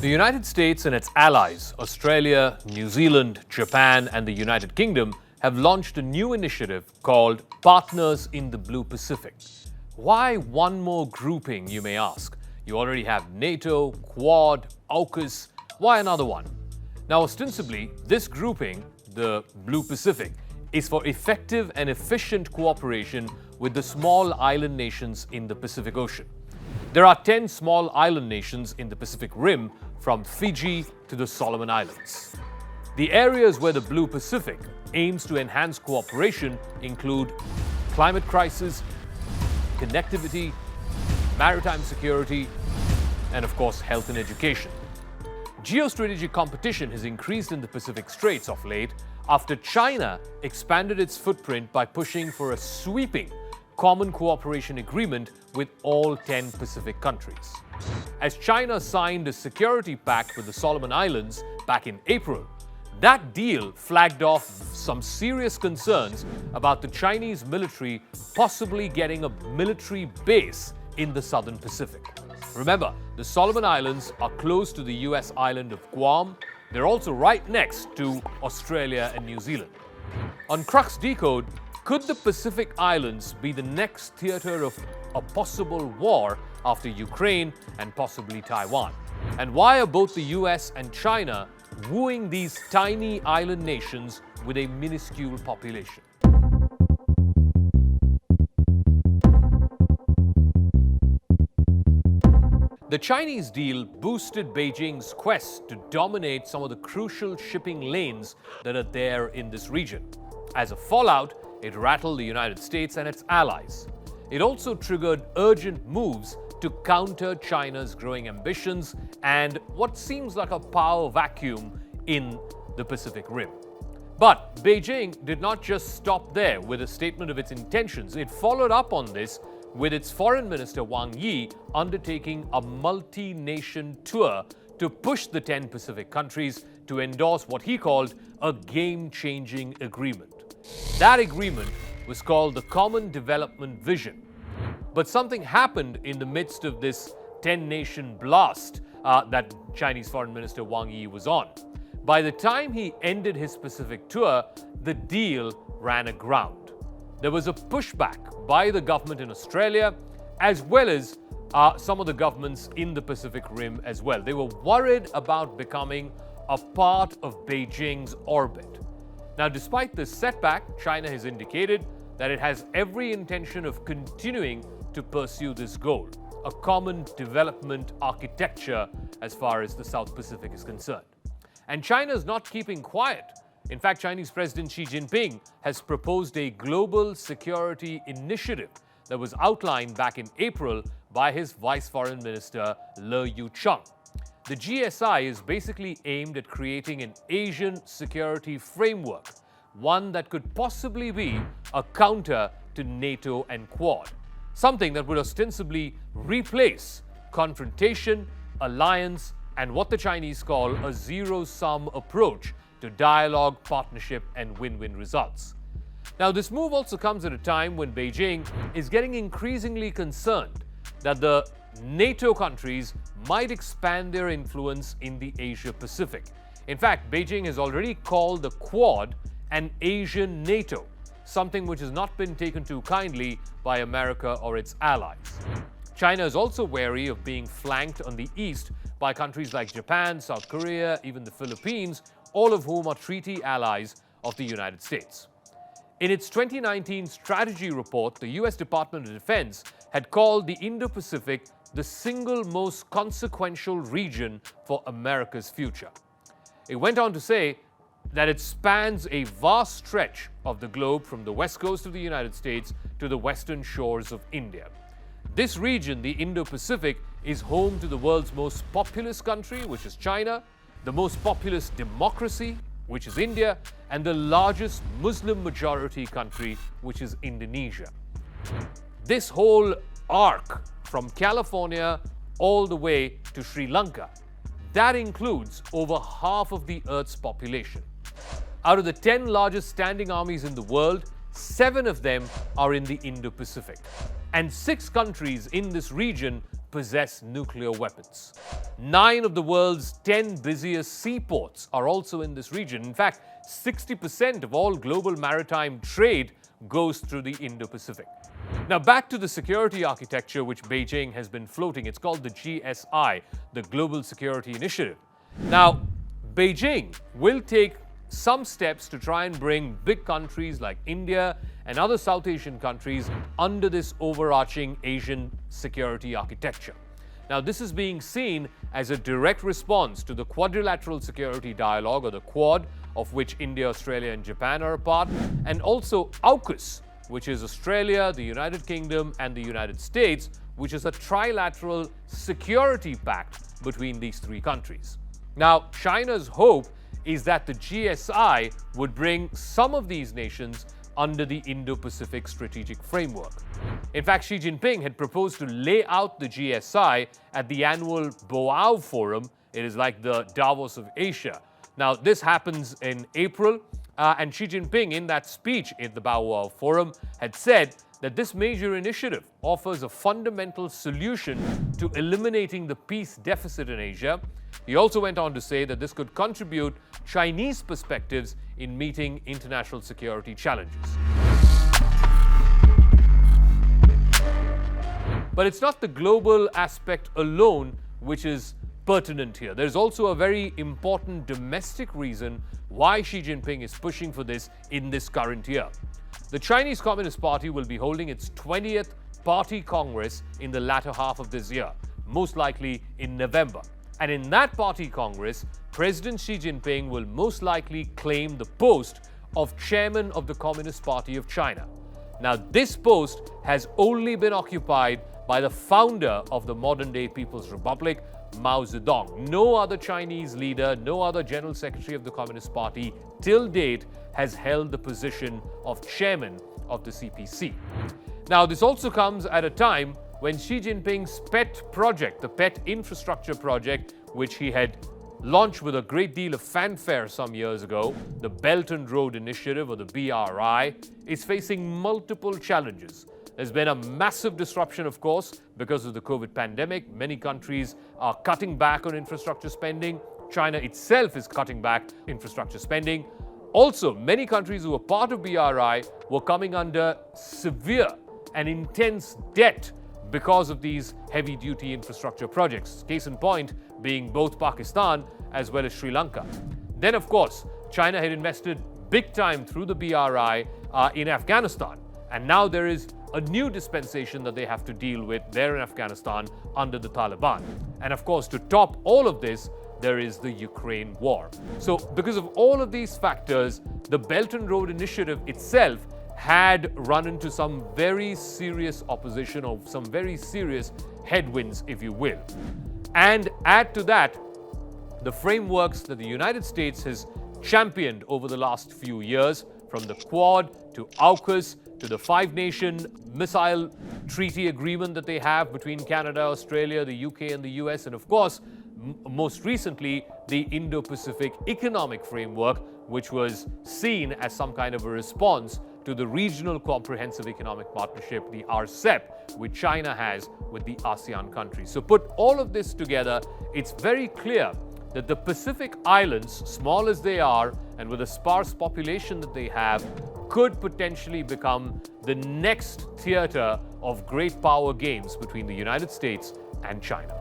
The United States and its allies, Australia, New Zealand, Japan, and the United Kingdom, have launched a new initiative called Partners in the Blue Pacific. Why one more grouping, you may ask? You already have NATO, Quad, AUKUS. Why another one? Now, ostensibly, this grouping, the Blue Pacific, is for effective and efficient cooperation with the small island nations in the Pacific Ocean. There are 10 small island nations in the Pacific Rim, from Fiji to the Solomon Islands. The areas where the Blue Pacific aims to enhance cooperation include climate crisis, connectivity, maritime security, and of course, health and education. Geostrategic competition has increased in the Pacific Straits of late after China expanded its footprint by pushing for a sweeping common cooperation agreement with all 10 Pacific countries. As China signed a security pact with the Solomon Islands back in April, that deal flagged off some serious concerns about the Chinese military possibly getting a military base in the southern Pacific. Remember, the Solomon Islands are close to the US island of Guam. They're also right next to Australia and New Zealand. On Crux Decode, could the Pacific Islands be the next theater of a possible war after Ukraine and possibly Taiwan? And why are both the US and China wooing these tiny island nations with a minuscule population? The Chinese deal boosted Beijing's quest to dominate some of the crucial shipping lanes that are there in this region. As a fallout, it rattled the United States and its allies. It also triggered urgent moves to counter China's growing ambitions and what seems like a power vacuum in the Pacific Rim. But Beijing did not just stop there with a statement of its intentions. It followed up on this with its Foreign Minister Wang Yi undertaking a multi-nation tour to push the 10 Pacific countries to endorse what he called a game-changing agreement. That agreement was called the Common Development Vision. But something happened in the midst of this 10-nation blast that Chinese Foreign Minister Wang Yi was on. By the time he ended his Pacific tour, the deal ran aground. There was a pushback by the government in Australia, as well as some of the governments in the Pacific Rim as well. They were worried about becoming a part of Beijing's orbit. Now, despite this setback, China has indicated that it has every intention of continuing to pursue this goal, a common development architecture as far as the South Pacific is concerned. And China is not keeping quiet. In fact, Chinese President Xi Jinping has proposed a global security initiative that was outlined back in April by his Vice Foreign Minister Le Yucheng. The GSI is basically aimed at creating an Asian security framework, one that could possibly be a counter to NATO and Quad, something that would ostensibly replace confrontation, alliance, and what the Chinese call a zero-sum approach to dialogue, partnership, and win-win results. Now, this move also comes at a time when Beijing is getting increasingly concerned that the NATO countries might expand their influence in the Asia-Pacific. In fact, Beijing has already called the Quad an Asian NATO, something which has not been taken too kindly by America or its allies. China is also wary of being flanked on the east by countries like Japan, South Korea, even the Philippines, all of whom are treaty allies of the United States. In its 2019 strategy report, the US Department of Defense had called the Indo-Pacific the single most consequential region for America's future. It went on to say that it spans a vast stretch of the globe from the west coast of the United States to the western shores of India. This region, the Indo-Pacific, is home to the world's most populous country, which is China, the most populous democracy, which is India, and the largest Muslim majority country, which is Indonesia. This whole arc from California all the way to Sri Lanka, that includes over half of the Earth's population. Out of the 10 largest standing armies in the world, 7 of them are in the Indo-Pacific. And 6 countries in this region possess nuclear weapons. 9 of the world's 10 busiest seaports are also in this region. In fact, 60% of all global maritime trade goes through the Indo-Pacific. Now back to the security architecture which Beijing has been floating. It's called the GSI, the Global Security Initiative. Now, Beijing will take some steps to try and bring big countries like India and other South Asian countries under this overarching Asian security architecture. Now, this is being seen as a direct response to the Quadrilateral Security Dialogue, or the Quad, of which India, Australia and Japan are a part, and also AUKUS, which is Australia, the United Kingdom and the United States, which is a trilateral security pact between these 3 countries. Now, China's hope is that the GSI would bring some of these nations under the Indo-Pacific strategic framework. In fact, Xi Jinping had proposed to lay out the GSI at the annual Boao Forum. It is like the Davos of Asia. Now, this happens in April, and Xi Jinping, in that speech at the Boao Forum, had said that this major initiative offers a fundamental solution to eliminating the peace deficit in Asia. He also went on to say that this could contribute Chinese perspectives in meeting international security challenges. But it's not the global aspect alone which is pertinent here. There's also a very important domestic reason why Xi Jinping is pushing for this in this current year. The Chinese Communist Party will be holding its 20th Party Congress in the latter half of this year, most likely in November. And in that Party Congress, President Xi Jinping will most likely claim the post of Chairman of the Communist Party of China. Now, this post has only been occupied by the founder of the modern-day People's Republic, Mao Zedong. No other Chinese leader, no other General Secretary of the Communist Party till date has held the position of Chairman of the CPC. Now, this also comes at a time when Xi Jinping's pet project, the pet infrastructure project, which he had launched with a great deal of fanfare some years ago, the Belt and Road Initiative, or the BRI, is facing multiple challenges. There's been a massive disruption, of course, because of the COVID pandemic. Many countries are cutting back on infrastructure spending. China itself is cutting back infrastructure spending. Also, many countries who were part of BRI were coming under severe and intense debt because of these heavy-duty infrastructure projects. Case in point being both Pakistan as well as Sri Lanka. Then, of course, China had invested big time through the BRI in Afghanistan. And now there is a new dispensation that they have to deal with there in Afghanistan under the Taliban. And of course, to top all of this, there is the Ukraine war. So because of all of these factors, the Belt and Road Initiative itself had run into some very serious opposition, or some very serious headwinds, if you will. And add to that the frameworks that the United States has championed over the last few years, from the Quad to AUKUS to the 5-nation missile treaty agreement that they have between Canada, Australia, the UK and the US, and of course, most recently, the Indo-Pacific Economic Framework, which was seen as some kind of a response to the Regional Comprehensive Economic Partnership, the RCEP, which China has with the ASEAN countries. So put all of this together, it's very clear that the Pacific Islands, small as they are, and with a sparse population that they have, could potentially become the next theater of great power games between the United States and China.